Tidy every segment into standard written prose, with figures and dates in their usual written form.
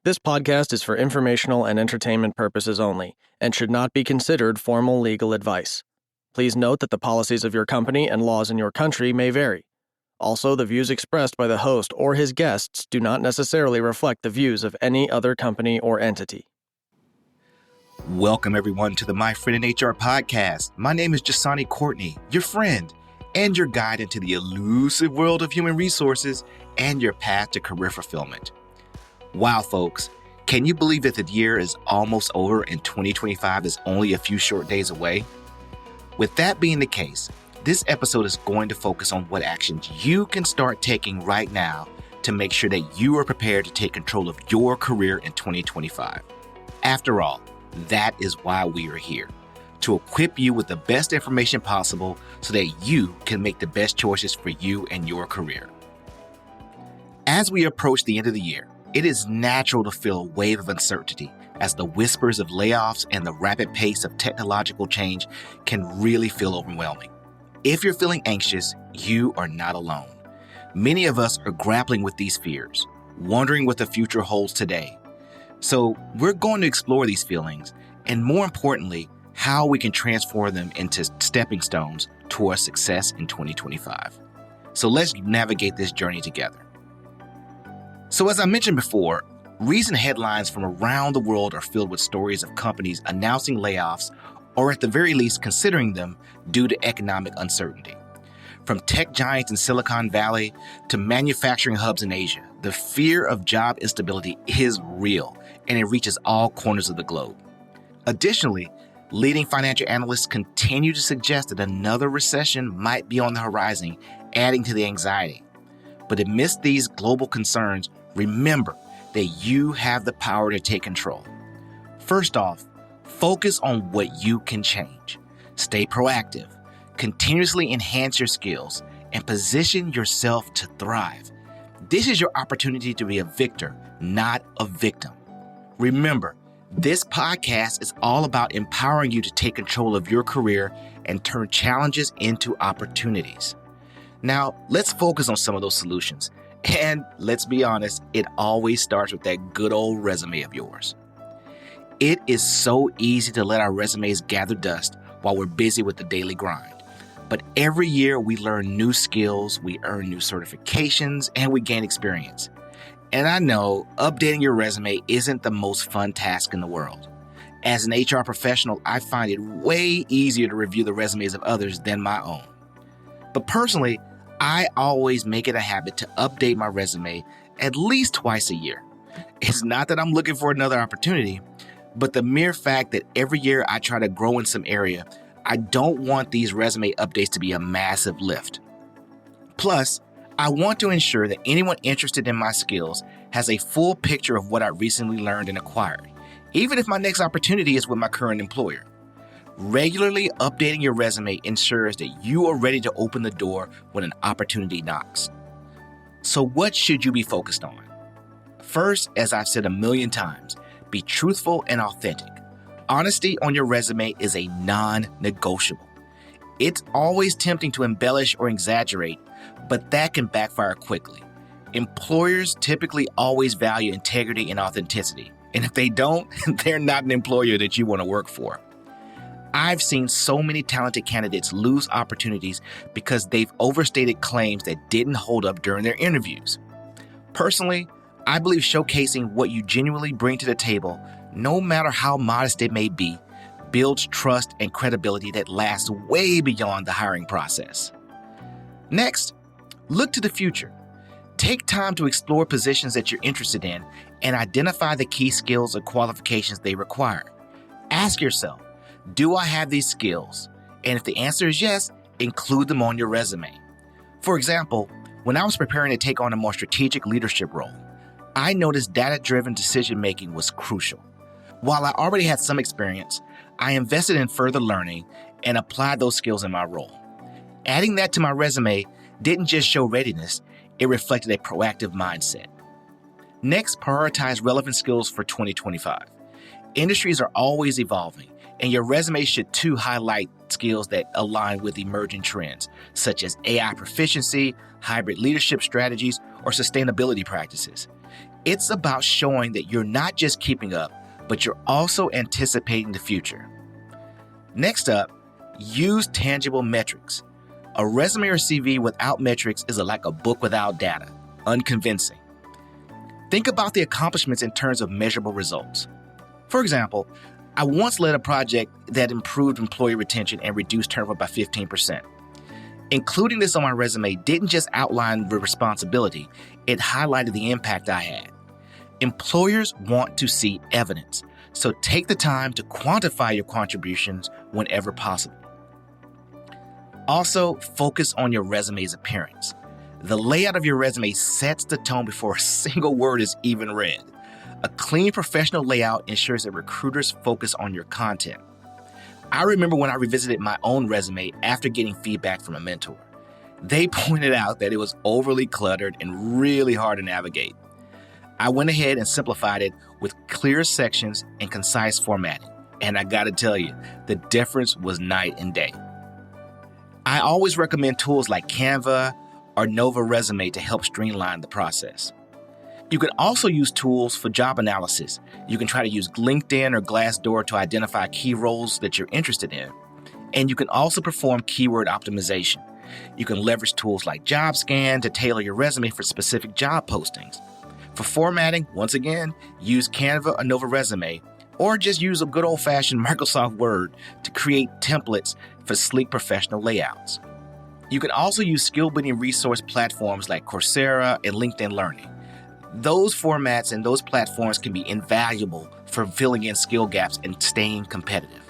This podcast is for informational and entertainment purposes only and should not be considered formal legal advice. Please note that the policies of your company and laws in your country may vary. Also, the views expressed by the host or his guests do not necessarily reflect the views of any other company or entity. Welcome, everyone, to the My Friend in HR podcast. My name is Jasani Courtney, your friend and your guide into the elusive world of human resources and your path to career fulfillment. Wow, folks, can you believe that the year is almost over and 2025 is only a few short days away? With that being the case, this episode is going to focus on what actions you can start taking right now to make sure that you are prepared to take control of your career in 2025. After all, that is why we are here, to equip you with the best information possible so that you can make the best choices for you and your career. As we approach the end of the year, it is natural to feel a wave of uncertainty as the whispers of layoffs and the rapid pace of technological change can really feel overwhelming. If you're feeling anxious, you are not alone. Many of us are grappling with these fears, wondering what the future holds today. So we're going to explore these feelings and, more importantly, how we can transform them into stepping stones towards success in 2025. So let's navigate this journey together. So as I mentioned before, recent headlines from around the world are filled with stories of companies announcing layoffs or at the very least considering them due to economic uncertainty. From tech giants in Silicon Valley to manufacturing hubs in Asia, the fear of job instability is real and it reaches all corners of the globe. Additionally, leading financial analysts continue to suggest that another recession might be on the horizon, adding to the anxiety. But amidst these global concerns, remember that you have the power to take control. First off, focus on what you can change. Stay proactive, continuously enhance your skills, and position yourself to thrive. This is your opportunity to be a victor, not a victim. Remember, this podcast is all about empowering you to take control of your career and turn challenges into opportunities. Now, let's focus on some of those solutions. And let's be honest, it always starts with that good old resume of yours. It is so easy to let our resumes gather dust while we're busy with the daily grind. But every year we learn new skills, we earn new certifications, and we gain experience. And I know updating your resume isn't the most fun task in the world. As an HR professional, I find it way easier to review the resumes of others than my own. But personally, I always make it a habit to update my resume at least twice a year. It's not that I'm looking for another opportunity, but the mere fact that every year I try to grow in some area, I don't want these resume updates to be a massive lift. Plus, I want to ensure that anyone interested in my skills has a full picture of what I recently learned and acquired, even if my next opportunity is with my current employer. Regularly updating your resume ensures that you are ready to open the door when an opportunity knocks. So what should you be focused on? First, as I've said a million times, be truthful and authentic. Honesty on your resume is a non-negotiable. It's always tempting to embellish or exaggerate, but that can backfire quickly. Employers typically always value integrity and authenticity, and if they don't, they're not an employer that you want to work for. I've seen so many talented candidates lose opportunities because they've overstated claims that didn't hold up during their interviews. Personally, I believe showcasing what you genuinely bring to the table, no matter how modest it may be, builds trust and credibility that lasts way beyond the hiring process. Next, look to the future. Take time to explore positions that you're interested in and identify the key skills or qualifications they require. Ask yourself, do I have these skills? And if the answer is yes, include them on your resume. For example, when I was preparing to take on a more strategic leadership role, I noticed data-driven decision-making was crucial. While I already had some experience, I invested in further learning and applied those skills in my role. Adding that to my resume didn't just show readiness, it reflected a proactive mindset. Next, prioritize relevant skills for 2025. Industries are always evolving, and your resume should too highlight skills that align with emerging trends, such as AI proficiency, hybrid leadership strategies, or sustainability practices. It's about showing that you're not just keeping up, but you're also anticipating the future. Next up, use tangible metrics. A resume or CV without metrics is like a book without data, unconvincing. Think about the accomplishments in terms of measurable results. For example, I once led a project that improved employee retention and reduced turnover by 15%. Including this on my resume didn't just outline the responsibility, it highlighted the impact I had. Employers want to see evidence, so take the time to quantify your contributions whenever possible. Also, focus on your resume's appearance. The layout of your resume sets the tone before a single word is even read. A clean, professional layout ensures that recruiters focus on your content. I remember when I revisited my own resume after getting feedback from a mentor. They pointed out that it was overly cluttered and really hard to navigate. I went ahead and simplified it with clear sections and concise formatting. And I gotta tell you, the difference was night and day. I always recommend tools like Canva or Nova Resume to help streamline the process. You can also use tools for job analysis. You can try to use LinkedIn or Glassdoor to identify key roles that you're interested in. And you can also perform keyword optimization. You can leverage tools like JobScan to tailor your resume for specific job postings. For formatting, once again, use Canva or Nova Resume, or just use a good old-fashioned Microsoft Word to create templates for sleek professional layouts. You can also use skill-building resource platforms like Coursera and LinkedIn Learning. Those formats and those platforms can be invaluable for filling in skill gaps and staying competitive.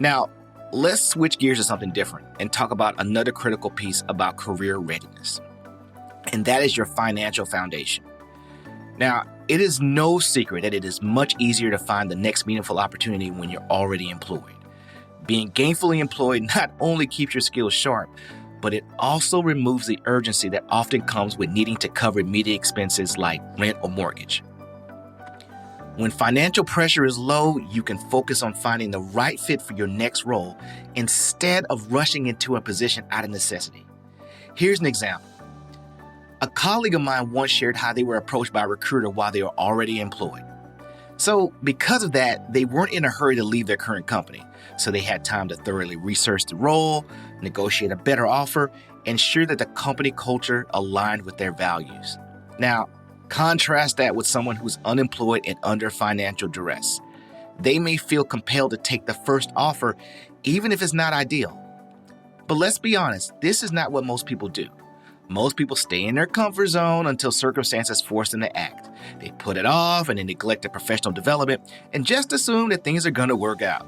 Now, let's switch gears to something different and talk about another critical piece about career readiness, and that is your financial foundation. Now, it is no secret that it is much easier to find the next meaningful opportunity when you're already employed. Being gainfully employed not only keeps your skills sharp, but it also removes the urgency that often comes with needing to cover immediate expenses like rent or mortgage. When financial pressure is low, you can focus on finding the right fit for your next role instead of rushing into a position out of necessity. Here's an example. A colleague of mine once shared how they were approached by a recruiter while they were already employed. So because of that, they weren't in a hurry to leave their current company. So they had time to thoroughly research the role, negotiate a better offer, ensure that the company culture aligned with their values. Now, contrast that with someone who's unemployed and under financial duress. They may feel compelled to take the first offer, even if it's not ideal. But let's be honest, this is not what most people do. Most people stay in their comfort zone until circumstances force them to act. They put it off and they neglect their professional development and just assume that things are going to work out.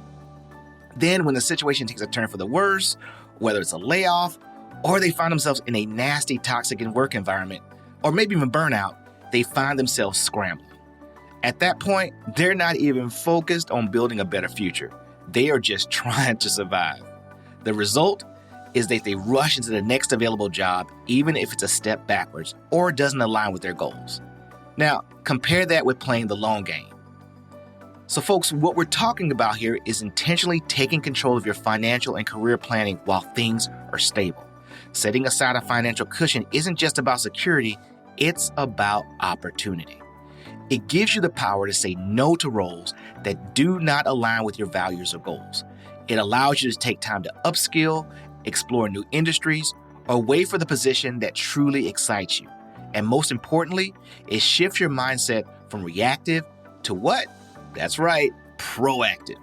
Then when the situation takes a turn for the worse, whether it's a layoff or they find themselves in a nasty, toxic work environment, or maybe even burnout, they find themselves scrambling. At that point, they're not even focused on building a better future. They are just trying to survive. The result is that they rush into the next available job, even if it's a step backwards or doesn't align with their goals. Now, compare that with playing the long game. So folks, what we're talking about here is intentionally taking control of your financial and career planning while things are stable. Setting aside a financial cushion isn't just about security, it's about opportunity. It gives you the power to say no to roles that do not align with your values or goals. It allows you to take time to upskill, explore new industries, or wait for the position that truly excites you. And most importantly, it shifts your mindset from reactive to what? That's right, proactive.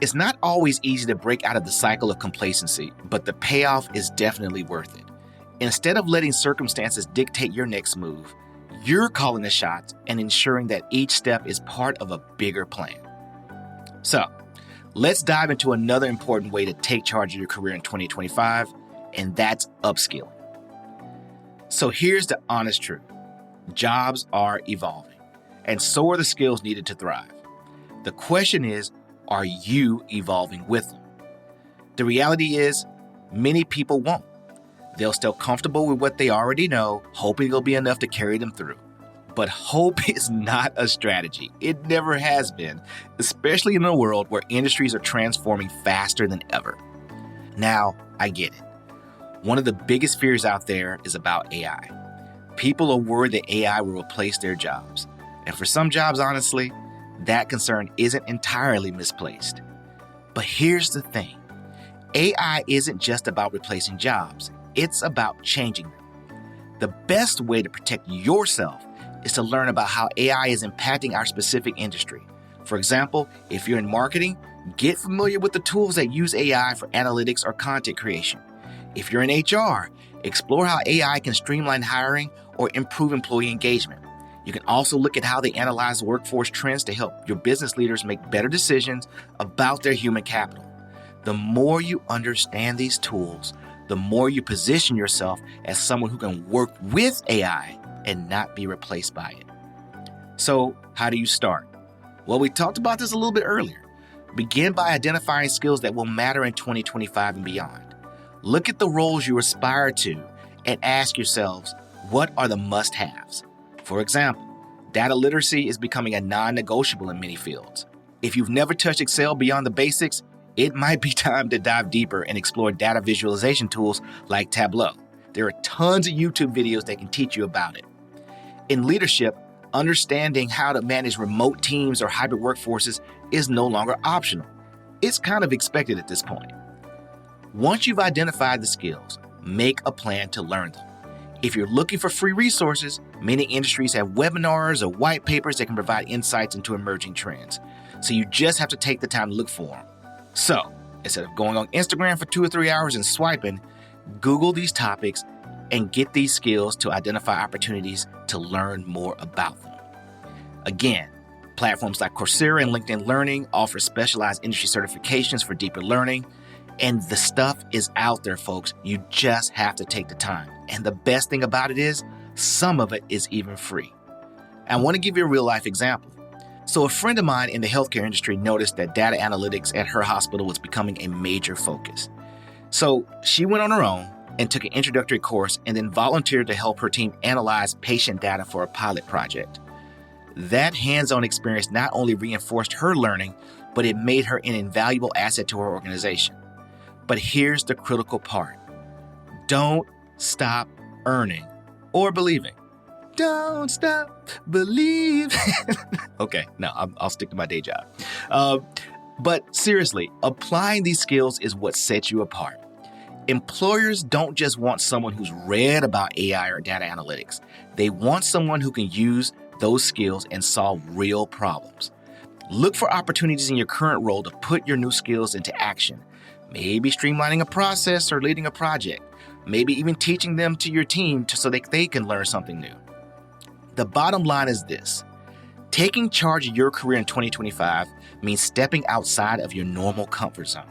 It's not always easy to break out of the cycle of complacency, but the payoff is definitely worth it. Instead of letting circumstances dictate your next move, you're calling the shots and ensuring that each step is part of a bigger plan. So, let's dive into another important way to take charge of your career in 2025, and that's upskilling. So here's the honest truth. Jobs are evolving, and so are the skills needed to thrive. The question is, are you evolving with them? The reality is, many people won't. They'll stay comfortable with what they already know, hoping it'll be enough to carry them through. But hope is not a strategy. It never has been, especially in a world where industries are transforming faster than ever. Now, I get it. One of the biggest fears out there is about AI. People are worried that AI will replace their jobs. And for some jobs, honestly, that concern isn't entirely misplaced. But here's the thing. AI isn't just about replacing jobs. It's about changing them. The best way to protect yourself is to learn about how AI is impacting our specific industry. For example, if you're in marketing, get familiar with the tools that use AI for analytics or content creation. If you're in HR, explore how AI can streamline hiring or improve employee engagement. You can also look at how they analyze workforce trends to help your business leaders make better decisions about their human capital. The more you understand these tools, the more you position yourself as someone who can work with AI and not be replaced by it. So, how do you start? Well, we talked about this a little bit earlier. Begin by identifying skills that will matter in 2025 and beyond. Look at the roles you aspire to and ask yourselves, what are the must-haves? For example, data literacy is becoming a non-negotiable in many fields. If you've never touched Excel beyond the basics, it might be time to dive deeper and explore data visualization tools like Tableau. There are tons of YouTube videos that can teach you about it. In leadership, understanding how to manage remote teams or hybrid workforces is no longer optional. It's kind of expected at this point. Once you've identified the skills, make a plan to learn them. If you're looking for free resources, many industries have webinars or white papers that can provide insights into emerging trends. So you just have to take the time to look for them. So, instead of going on Instagram for 2 or 3 hours and swiping, Google these topics and get these skills to identify opportunities to learn more about them. Again, platforms like Coursera and LinkedIn Learning offer specialized industry certifications for deeper learning. And the stuff is out there, folks. You just have to take the time. And the best thing about it is, some of it is even free. I want to give you a real life example. So a friend of mine in the healthcare industry noticed that data analytics at her hospital was becoming a major focus. So she went on her own and took an introductory course and then volunteered to help her team analyze patient data for a pilot project. That hands-on experience not only reinforced her learning, but it made her an invaluable asset to her organization. But here's the critical part. Don't stop earning or believing. Don't stop believing. Okay, no, I'll stick to my day job. But seriously, applying these skills is what sets you apart. Employers don't just want someone who's read about AI or data analytics. They want someone who can use those skills and solve real problems. Look for opportunities in your current role to put your new skills into action. Maybe streamlining a process or leading a project. Maybe even teaching them to your team so that they can learn something new. The bottom line is this. Taking charge of your career in 2025 means stepping outside of your normal comfort zone.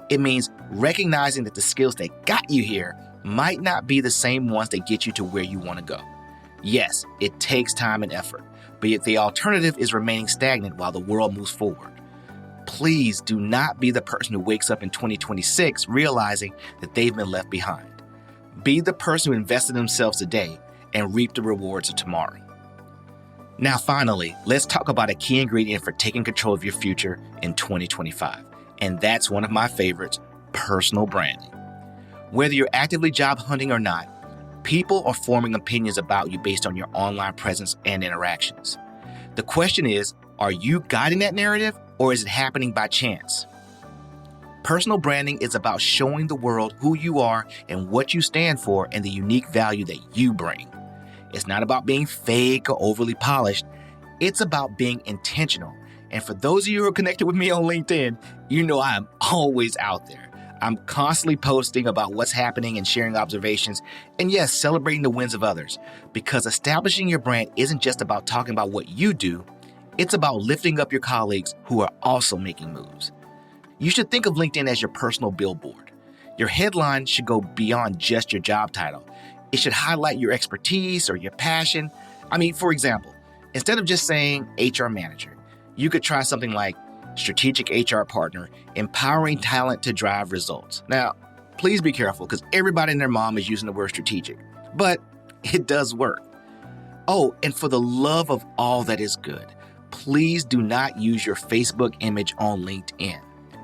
It means recognizing that the skills that got you here might not be the same ones that get you to where you want to go. Yes, it takes time and effort, but yet the alternative is remaining stagnant while the world moves forward. Please do not be the person who wakes up in 2026 realizing that they've been left behind. Be the person who invested in themselves today and reap the rewards of tomorrow. Now, finally, let's talk about a key ingredient for taking control of your future in 2025. And that's one of my favorites, personal branding. Whether you're actively job hunting or not, people are forming opinions about you based on your online presence and interactions. The question is, are you guiding that narrative or is it happening by chance? Personal branding is about showing the world who you are and what you stand for and the unique value that you bring. It's not about being fake or overly polished. It's about being intentional. And for those of you who are connected with me on LinkedIn, you know I am always out there. I'm constantly posting about what's happening and sharing observations, and yes, celebrating the wins of others. Because establishing your brand isn't just about talking about what you do, it's about lifting up your colleagues who are also making moves. You should think of LinkedIn as your personal billboard. Your headline should go beyond just your job title. It should highlight your expertise or your passion. For example, instead of just saying HR manager, you could try something like strategic HR partner, empowering talent to drive results. Now, please be careful because everybody and their mom is using the word strategic, but it does work. Oh, and for the love of all that is good, please do not use your Facebook image on LinkedIn.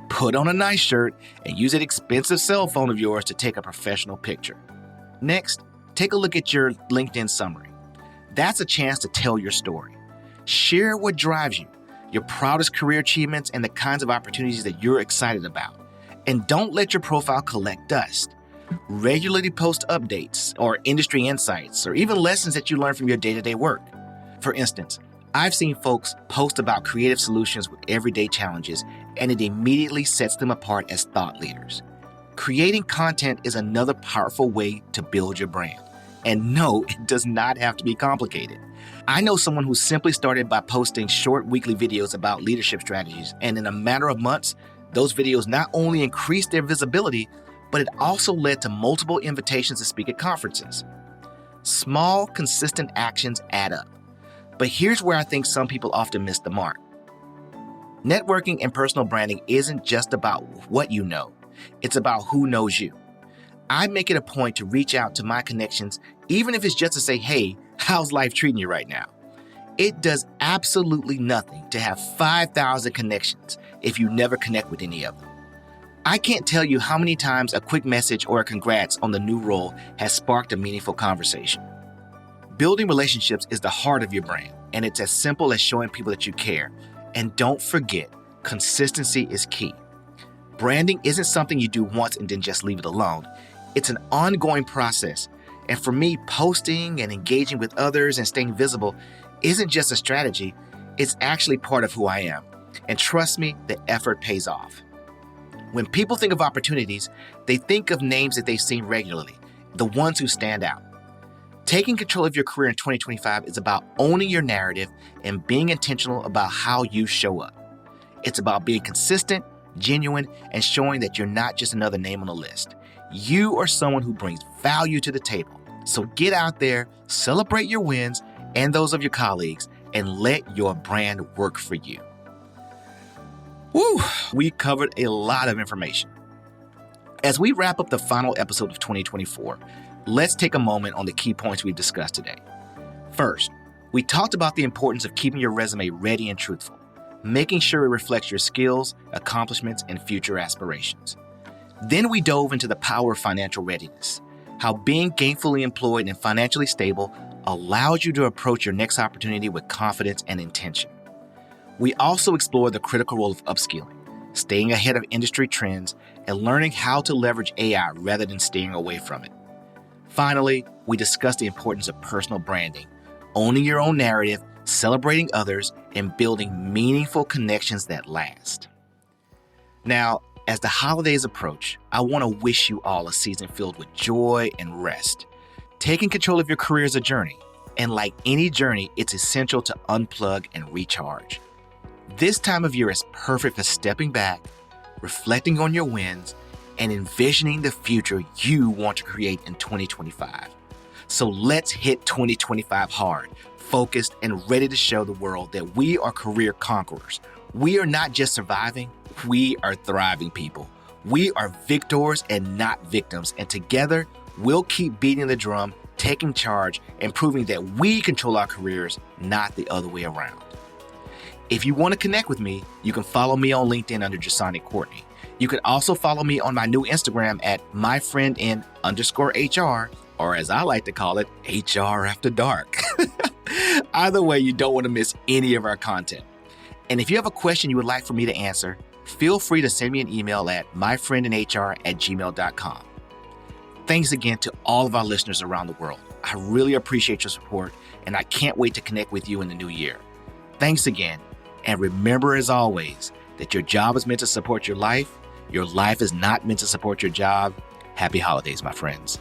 Put on a nice shirt and use an expensive cell phone of yours to take a professional picture. Next, take a look at your LinkedIn summary. That's a chance to tell your story. Share what drives you, your proudest career achievements, and the kinds of opportunities that you're excited about. And don't let your profile collect dust. Regularly post updates or industry insights or even lessons that you learn from your day-to-day work. For instance, I've seen folks post about creative solutions with everyday challenges, and it immediately sets them apart as thought leaders. Creating content is another powerful way to build your brand. And no, it does not have to be complicated. I know someone who simply started by posting short weekly videos about leadership strategies, and in a matter of months, those videos not only increased their visibility, but it also led to multiple invitations to speak at conferences. Small, consistent actions add up. But here's where I think some people often miss the mark. Networking and personal branding isn't just about what you know, it's about who knows you. I make it a point to reach out to my connections, even if it's just to say, hey, how's life treating you right now? It does absolutely nothing to have 5,000 connections if you never connect with any of them. I can't tell you how many times a quick message or a congrats on the new role has sparked a meaningful conversation. Building relationships is the heart of your brand, and it's as simple as showing people that you care. And don't forget, consistency is key. Branding isn't something you do once and then just leave it alone. It's an ongoing process. And for me, posting and engaging with others and staying visible isn't just a strategy, it's actually part of who I am. And trust me, the effort pays off. When people think of opportunities, they think of names that they've seen regularly, the ones who stand out. Taking control of your career in 2025 is about owning your narrative and being intentional about how you show up. It's about being consistent, genuine, and showing that you're not just another name on the list. You are someone who brings value to the table. So get out there, celebrate your wins and those of your colleagues, and let your brand work for you. Woo! We covered a lot of information. As we wrap up the final episode of 2024, let's take a moment on the key points we've discussed today. First, we talked about the importance of keeping your resume ready and truthful, making sure it reflects your skills, accomplishments, and future aspirations. Then we dove into the power of financial readiness, how being gainfully employed and financially stable allows you to approach your next opportunity with confidence and intention. We also explored the critical role of upskilling, staying ahead of industry trends, and learning how to leverage AI rather than steering away from it. Finally, we discussed the importance of personal branding, owning your own narrative, celebrating others, and building meaningful connections that last. Now, as the holidays approach, I want to wish you all a season filled with joy and rest. Taking control of your career is a journey, and like any journey, it's essential to unplug and recharge. This time of year is perfect for stepping back, reflecting on your wins, and envisioning the future you want to create in 2025. So let's hit 2025 hard, focused, and ready to show the world that we are career conquerors. We are not just surviving, we are thriving people. We are victors and not victims, and together we'll keep beating the drum, taking charge, and proving that we control our careers, not the other way around. If you want to connect with me, you can follow me on LinkedIn under Jasani Courtney. You can also follow me on my new Instagram at myfriendin_HR, or as I like to call it, HR After Dark. Either way, you don't want to miss any of our content. And if you have a question you would like for me to answer, feel free to send me an email at myfriendinhr@gmail.com. Thanks again to all of our listeners around the world. I really appreciate your support, and I can't wait to connect with you in the new year. Thanks again, and remember as always that your job is meant to support your life is not meant to support your job. Happy holidays, my friends.